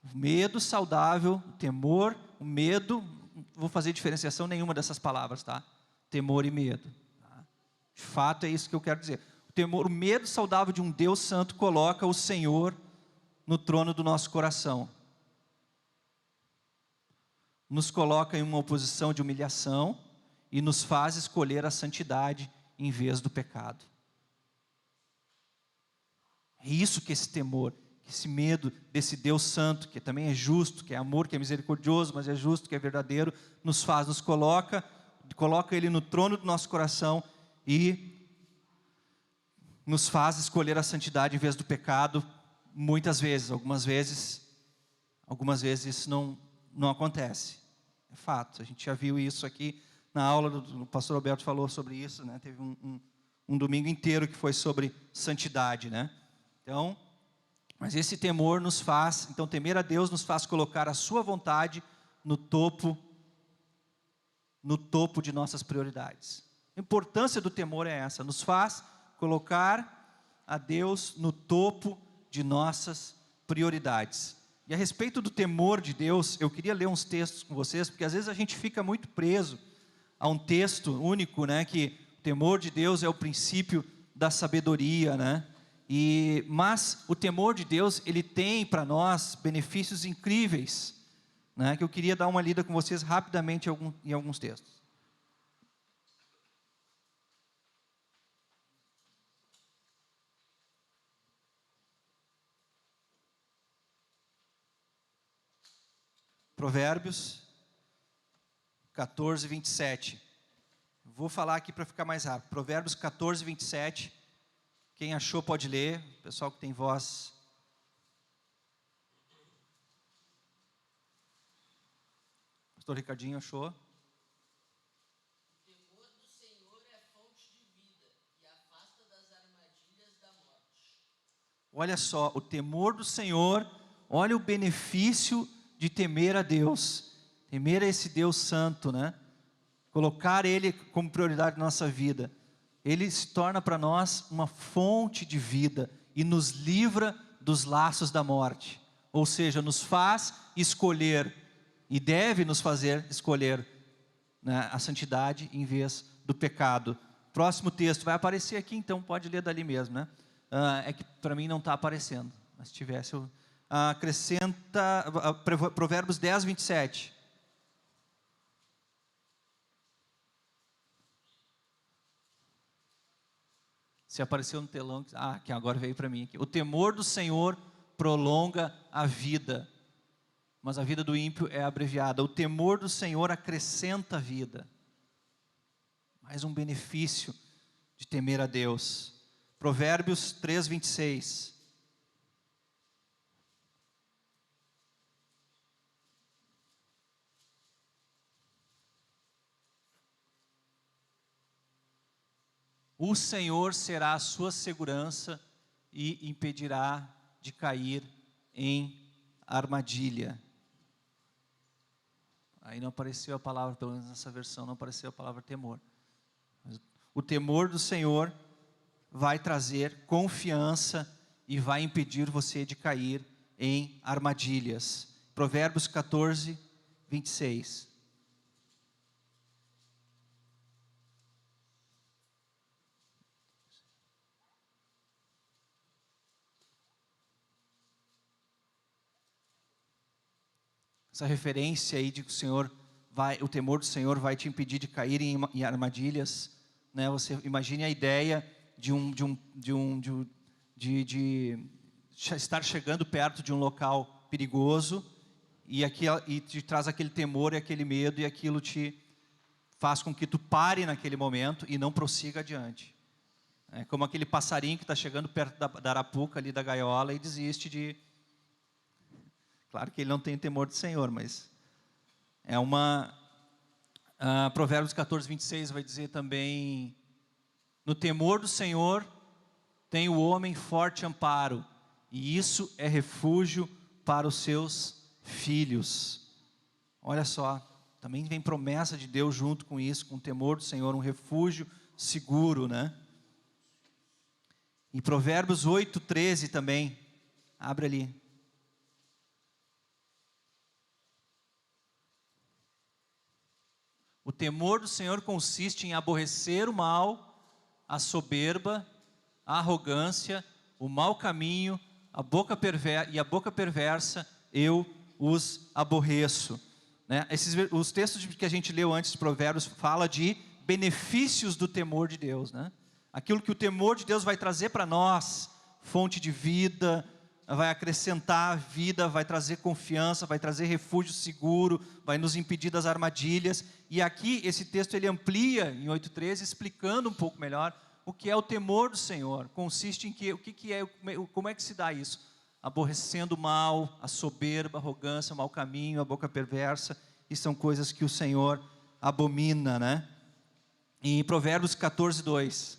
O medo saudável, o temor, o medo. Não vou fazer diferenciação nenhuma dessas palavras, tá? Temor e medo. Tá? De fato é isso que eu quero dizer. O temor, o medo saudável de um Deus santo coloca o Senhor no trono do nosso coração. Nos coloca em uma posição de humilhação e nos faz escolher a santidade em vez do pecado. É isso que esse temor, esse medo desse Deus santo, que também é justo, que é amor, que é misericordioso, mas é justo, que é verdadeiro, nos coloca Ele no trono do nosso coração e nos faz escolher a santidade em vez do pecado, muitas vezes. Algumas vezes isso não acontece. É fato, a gente já viu isso aqui na aula, o pastor Alberto falou sobre isso, né? Teve um domingo inteiro que foi sobre santidade, né? Então, mas esse temor nos faz, então temer a Deus nos faz colocar a sua vontade no topo de nossas prioridades. A importância do temor é essa, nos faz colocar a Deus no topo de nossas prioridades. E a respeito do temor de Deus, eu queria ler uns textos com vocês, porque às vezes a gente fica muito preso a um texto único, né, que o temor de Deus é o princípio da sabedoria, né? Mas o temor de Deus, ele tem para nós benefícios incríveis, né, que eu queria dar uma lida com vocês rapidamente em alguns textos. Provérbios 14, 27. Vou falar aqui para ficar mais rápido. Provérbios 14, 27. Quem achou pode ler. O pessoal que tem voz. Pastor Ricardinho achou. O temor do Senhor é fonte de vida e afasta das armadilhas da morte. Olha só, o temor do Senhor, olha o benefício de temer a Deus. Temer a esse Deus santo, né? Colocar Ele como prioridade na nossa vida. Ele se torna para nós uma fonte de vida e nos livra dos laços da morte. Ou seja, nos faz escolher e deve nos fazer escolher, né, a santidade em vez do pecado. Próximo texto vai aparecer aqui, então pode ler dali mesmo, né? É que para mim não está aparecendo. Mas se tivesse, acrescenta Provérbios 10, 27. Se apareceu no telão, que agora veio para mim aqui. O temor do Senhor prolonga a vida, mas a vida do ímpio é abreviada. O temor do Senhor acrescenta a vida. Mais um benefício de temer a Deus. Provérbios 3, 26. O Senhor será a sua segurança e impedirá de cair em armadilha. Aí não apareceu a palavra, pelo menos nessa versão, não apareceu a palavra temor. Mas o temor do Senhor vai trazer confiança e vai impedir você de cair em armadilhas. Provérbios 14, 26. Essa referência aí de que o temor do Senhor vai te impedir de cair em armadilhas, né? Você imagine a ideia de estar chegando perto de um local perigoso e te traz aquele temor e aquele medo, e aquilo te faz com que tu pare naquele momento e não prossiga adiante. É como aquele passarinho que está chegando perto da arapuca ali da gaiola e desiste de... Claro que ele não tem temor do Senhor, mas é Provérbios 14, 26 vai dizer também: no temor do Senhor tem o homem forte amparo, e isso é refúgio para os seus filhos. Olha só, também vem promessa de Deus junto com isso, com o temor do Senhor, um refúgio seguro, né? Em Provérbios 8:13 também, abre ali. O temor do Senhor consiste em aborrecer o mal, a soberba, a arrogância, o mau caminho, a boca perversa, eu os aborreço. Né? Os textos que a gente leu antes de Provérbios fala de benefícios do temor de Deus, né? Aquilo que o temor de Deus vai trazer para nós, fonte de vida, vai acrescentar vida, vai trazer confiança, vai trazer refúgio seguro, vai nos impedir das armadilhas. E aqui esse texto ele amplia em 8:13, explicando um pouco melhor o que é o temor do Senhor. Consiste em como é que se dá isso? Aborrecendo o mal, a soberba, a arrogância, o mau caminho, a boca perversa, e são coisas que o Senhor abomina, né? Em Provérbios 14:2.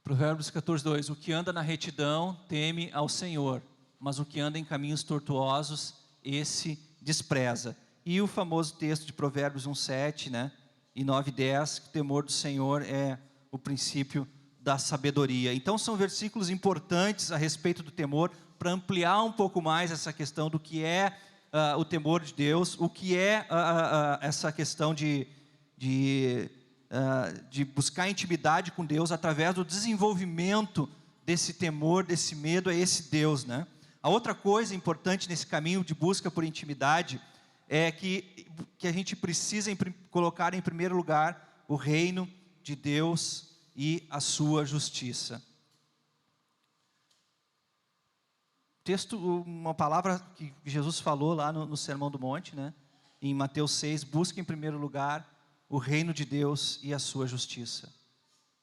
Provérbios 14:2. O que anda na retidão teme ao Senhor, mas o que anda em caminhos tortuosos, esse despreza. E o famoso texto de Provérbios 1:7, né? E 9:10, que o temor do Senhor é o princípio da sabedoria. Então são versículos importantes a respeito do temor, para ampliar um pouco mais essa questão do que é o temor de Deus, o que é essa questão de buscar intimidade com Deus através do desenvolvimento desse temor, desse medo a esse Deus, né? A outra coisa importante nesse caminho de busca por intimidade é que a gente precisa colocar em primeiro lugar o reino de Deus e a sua justiça. Texto, uma palavra que Jesus falou lá no Sermão do Monte, né? Em Mateus 6, busca em primeiro lugar o reino de Deus e a sua justiça.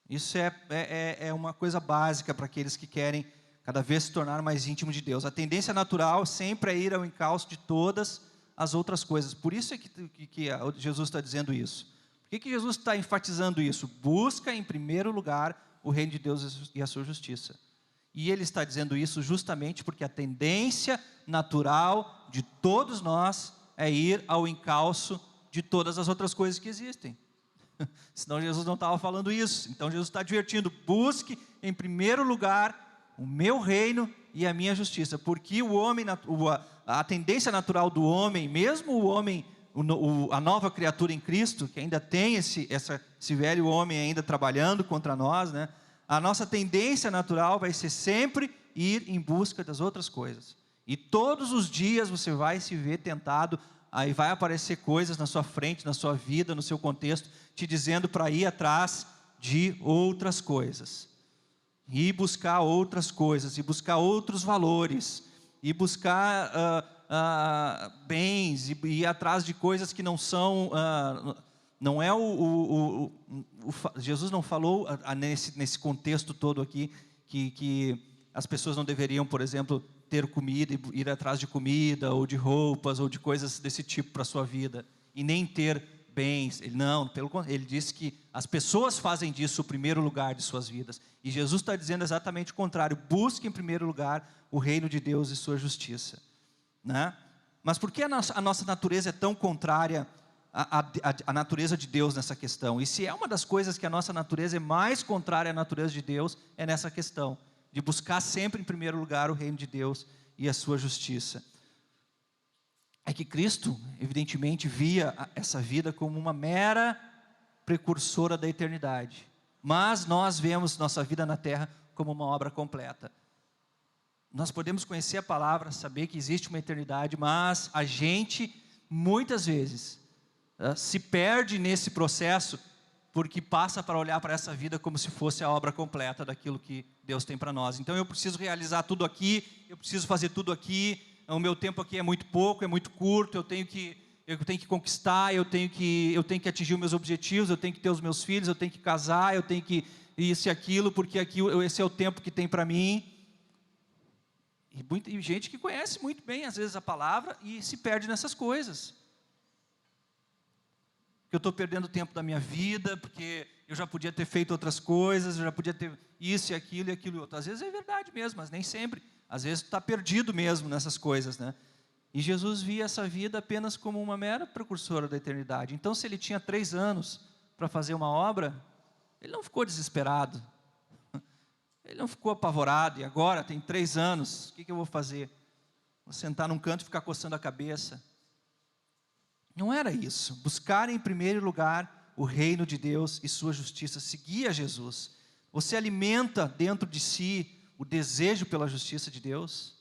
Isso é uma coisa básica para aqueles que querem cada vez se tornar mais íntimo de Deus. A tendência natural sempre é ir ao encalço de todas as outras coisas. Por isso é que Jesus está dizendo isso. Por que Jesus está enfatizando isso? Busca em primeiro lugar o reino de Deus e a sua justiça. E ele está dizendo isso justamente porque a tendência natural de todos nós é ir ao encalço de todas as outras coisas que existem. Senão Jesus não estava falando isso. Então Jesus está advertindo: busque em primeiro lugar o meu reino e a minha justiça. Porque o homem, a tendência natural do homem, mesmo o homem, a nova criatura em Cristo, que ainda tem esse velho homem ainda trabalhando contra nós, né? A nossa tendência natural vai ser sempre ir em busca das outras coisas. E todos os dias você vai se ver tentado. Aí vai aparecer coisas na sua frente, na sua vida, no seu contexto, te dizendo para ir atrás de outras coisas. E buscar outras coisas, e buscar outros valores, e buscar bens, e ir atrás de coisas que não são... não é Jesus não falou nesse contexto todo aqui, que as pessoas não deveriam, por exemplo, ter comida e ir atrás de comida, ou de roupas, ou de coisas desse tipo para a sua vida, e nem ter bens. Ele disse que as pessoas fazem disso o primeiro lugar de suas vidas, e Jesus está dizendo exatamente o contrário: busque em primeiro lugar o reino de Deus e sua justiça, né? Mas por que a nossa natureza é tão contrária à natureza de Deus nessa questão? E se é uma das coisas que a nossa natureza é mais contrária à natureza de Deus, é nessa questão de buscar sempre em primeiro lugar o reino de Deus e a sua justiça. É que Cristo, evidentemente, via essa vida como uma mera precursora da eternidade. Mas nós vemos nossa vida na terra como uma obra completa. Nós podemos conhecer a palavra, saber que existe uma eternidade, mas a gente, muitas vezes, se perde nesse processo, porque passa para olhar para essa vida como se fosse a obra completa daquilo que Deus tem para nós. Então eu preciso realizar tudo aqui, eu preciso fazer tudo aqui, o meu tempo aqui é muito pouco, é muito curto, eu tenho que conquistar, eu tenho que atingir os meus objetivos, eu tenho que ter os meus filhos, eu tenho que casar, eu tenho que isso e aquilo, porque esse é o tempo que tem para mim. E gente que conhece muito bem, às vezes, a palavra e se perde nessas coisas. Que eu estou perdendo tempo da minha vida, porque eu já podia ter feito outras coisas, eu já podia ter isso e aquilo outro. Às vezes é verdade mesmo, mas nem sempre. Às vezes tu está perdido mesmo nessas coisas, né? E Jesus via essa vida apenas como uma mera precursora da eternidade. Então, se ele tinha 3 anos para fazer uma obra, ele não ficou desesperado. Ele não ficou apavorado. E agora, tem 3 anos, o que eu vou fazer? Vou sentar num canto e ficar coçando a cabeça. Não era isso. Buscar em primeiro lugar o reino de Deus e sua justiça. Seguir a Jesus. Você alimenta dentro de si o desejo pela justiça de Deus?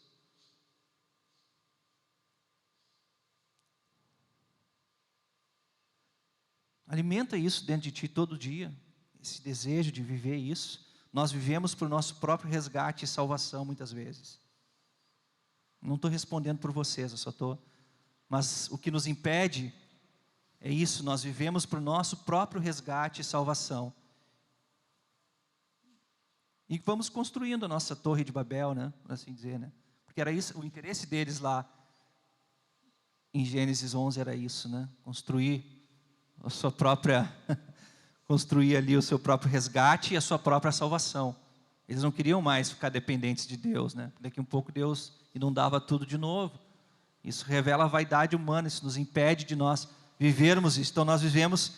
Alimenta isso dentro de ti todo dia, esse desejo de viver isso. Nós vivemos por nosso próprio resgate e salvação muitas vezes. Não estou respondendo por vocês, eu só estou... Mas o que nos impede é isso, nós vivemos por nosso próprio resgate e salvação. E vamos construindo a nossa torre de Babel, né? Por assim dizer, né? Porque era isso, o interesse deles lá em Gênesis 11 era isso, né? Construir a sua própria, construir ali o seu próprio resgate e a sua própria salvação. Eles não queriam mais ficar dependentes de Deus, né? Daqui um pouco Deus inundava tudo de novo. Isso revela a vaidade humana, isso nos impede de nós vivermos isso. Então nós vivemos,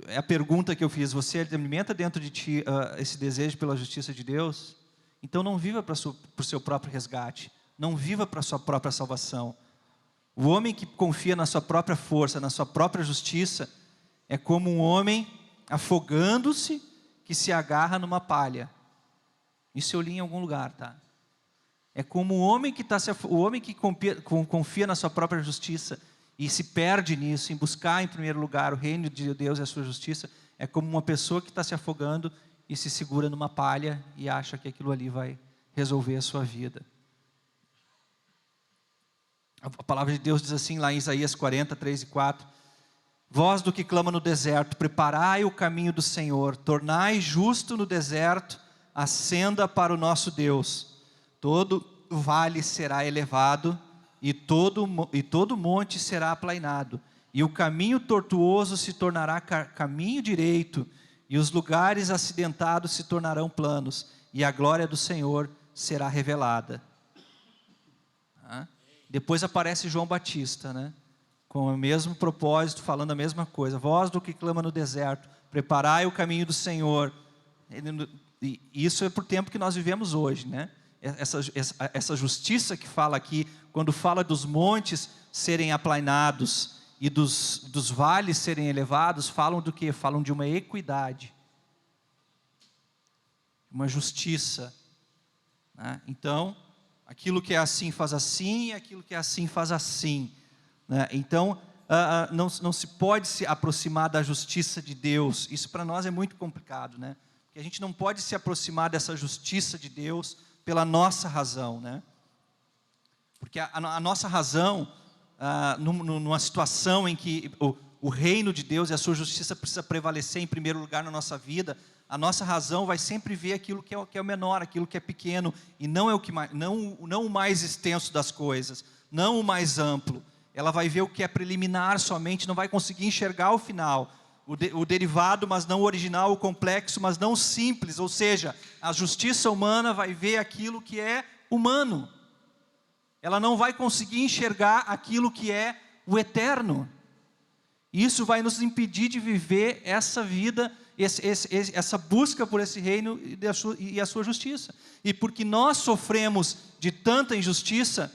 é a pergunta que eu fiz, você alimenta dentro de ti esse desejo pela justiça de Deus? Então não viva para o seu próprio resgate, não viva para a sua própria salvação. O homem que confia na sua própria força, na sua própria justiça, é como um homem afogando-se que se agarra numa palha. Isso eu li em algum lugar, tá? É como o homem que confia na sua própria justiça e se perde nisso, em buscar em primeiro lugar o reino de Deus e a sua justiça, é como uma pessoa que está se afogando e se segura numa palha e acha que aquilo ali vai resolver a sua vida. A palavra de Deus diz assim lá em Isaías 40, 3 e 4. Voz do que clama no deserto, preparai o caminho do Senhor, tornai justo no deserto a senda para o nosso Deus. Todo vale será elevado e todo monte será aplainado. E o caminho tortuoso se tornará caminho direito, e os lugares acidentados se tornarão planos, e a glória do Senhor será revelada. Depois aparece João Batista, né? Com o mesmo propósito, falando a mesma coisa. Voz do que clama no deserto, preparai o caminho do Senhor. E isso é por tempo que nós vivemos hoje, né? Essa justiça que fala aqui, quando fala dos montes serem aplainados e dos vales serem elevados, falam do quê? Falam de uma equidade, uma justiça, né? Então, aquilo que é assim faz assim, e aquilo que é assim faz assim, né? Então, não se pode se aproximar da justiça de Deus. Isso para nós é muito complicado, né? Porque a gente não pode se aproximar dessa justiça de Deus pela nossa razão, né? Porque a nossa razão, numa situação em que o reino de Deus e a sua justiça precisa prevalecer em primeiro lugar na nossa vida, a nossa razão vai sempre ver aquilo que é o menor, aquilo que é pequeno, e não o mais extenso das coisas, não o mais amplo. Ela vai ver o que é preliminar somente, não vai conseguir enxergar o final, o derivado, mas não o original, o complexo, mas não o simples. Ou seja, a justiça humana vai ver aquilo que é humano. Ela não vai conseguir enxergar aquilo que é o eterno. Isso vai nos impedir de viver essa vida, essa busca por esse reino e a sua justiça. E porque nós sofremos de tanta injustiça,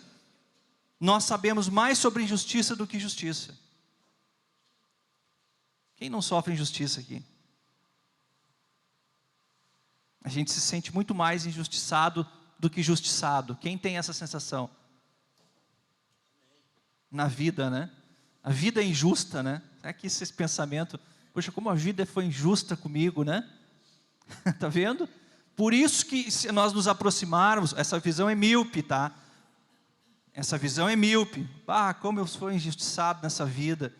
nós sabemos mais sobre injustiça do que justiça. Quem não sofre injustiça aqui? A gente se sente muito mais injustiçado do que justiçado. Quem tem essa sensação? Na vida, né? A vida é injusta, né? É que esse pensamento, poxa, como a vida foi injusta comigo, né? Tá vendo? Por isso que se nós nos aproximarmos, essa visão é míope, tá? Essa visão é míope. Como eu fui injustiçado nessa vida.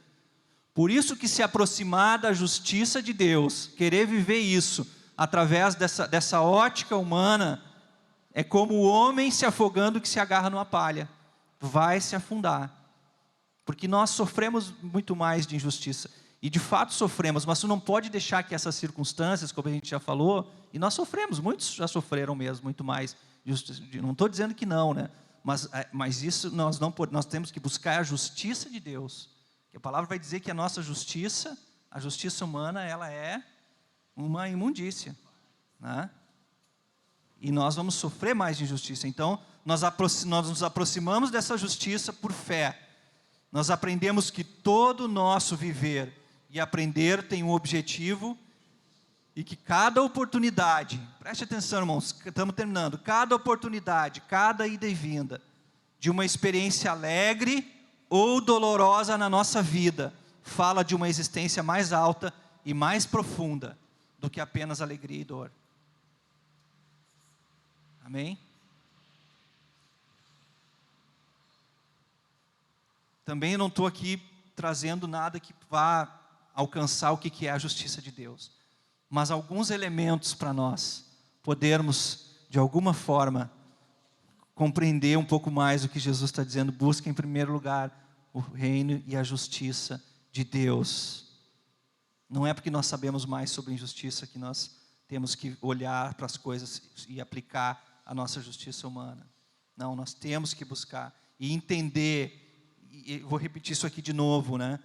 Por isso que se aproximar da justiça de Deus, querer viver isso, através dessa ótica humana, é como o homem se afogando que se agarra numa palha. Vai se afundar. Porque nós sofremos muito mais de injustiça. E de fato sofremos, mas tu não pode deixar que essas circunstâncias, como a gente já falou, e nós sofremos, muitos já sofreram mesmo, muito mais Não estou dizendo que não, né? Mas isso nós temos que buscar a justiça de Deus. Que a palavra vai dizer que a nossa justiça, a justiça humana, ela é uma imundícia, né? E nós vamos sofrer mais de injustiça. Então, nós nos aproximamos dessa justiça por fé. Nós aprendemos que todo o nosso viver e aprender tem um objetivo, e que cada oportunidade, preste atenção, irmãos, estamos terminando, cada oportunidade, cada ida e vinda, de uma experiência alegre ou dolorosa na nossa vida, fala de uma existência mais alta e mais profunda do que apenas alegria e dor. Amém? Também não estou aqui trazendo nada que vá alcançar o que é a justiça de Deus, mas alguns elementos para nós podermos, de alguma forma, compreender um pouco mais o que Jesus está dizendo. Busca em primeiro lugar o reino e a justiça de Deus. Não é porque nós sabemos mais sobre injustiça que nós temos que olhar para as coisas e aplicar a nossa justiça humana. Não, nós temos que buscar e entender, e vou repetir isso aqui de novo, né?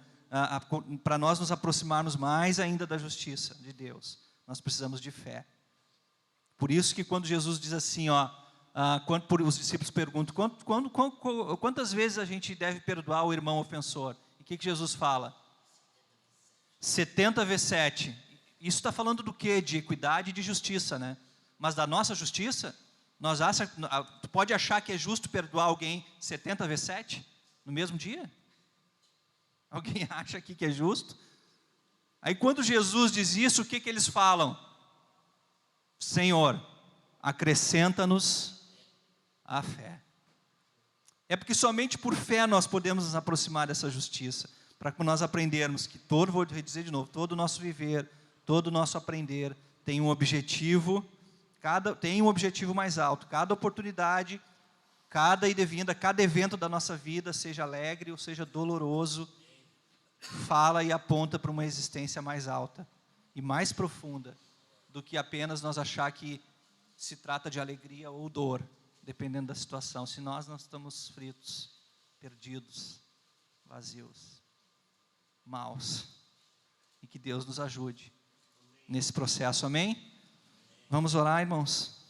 Para nós nos aproximarmos mais ainda da justiça de Deus, nós precisamos de fé. Por isso que quando Jesus diz assim, quando os discípulos perguntam, quantas vezes a gente deve perdoar o irmão ofensor? E o que Jesus fala? 70 vezes 7. Isso está falando do quê? De equidade e de justiça, né? Mas da nossa justiça, tu pode achar que é justo perdoar alguém 70 vezes 7 no mesmo dia? Alguém acha aqui que é justo? Aí quando Jesus diz isso, o que eles falam? Senhor, acrescenta-nos a fé. É porque somente por fé nós podemos nos aproximar dessa justiça. Para nós aprendermos que vou dizer de novo, todo o nosso viver, todo o nosso aprender tem um objetivo, tem um objetivo mais alto. Cada oportunidade, cada ida e vinda, cada evento da nossa vida, seja alegre ou seja doloroso, fala e aponta para uma existência mais alta e mais profunda do que apenas nós achar que se trata de alegria ou dor, dependendo da situação. Se nós estamos fritos, perdidos, vazios, maus, e que Deus nos ajude nesse processo, amém? Vamos orar, irmãos?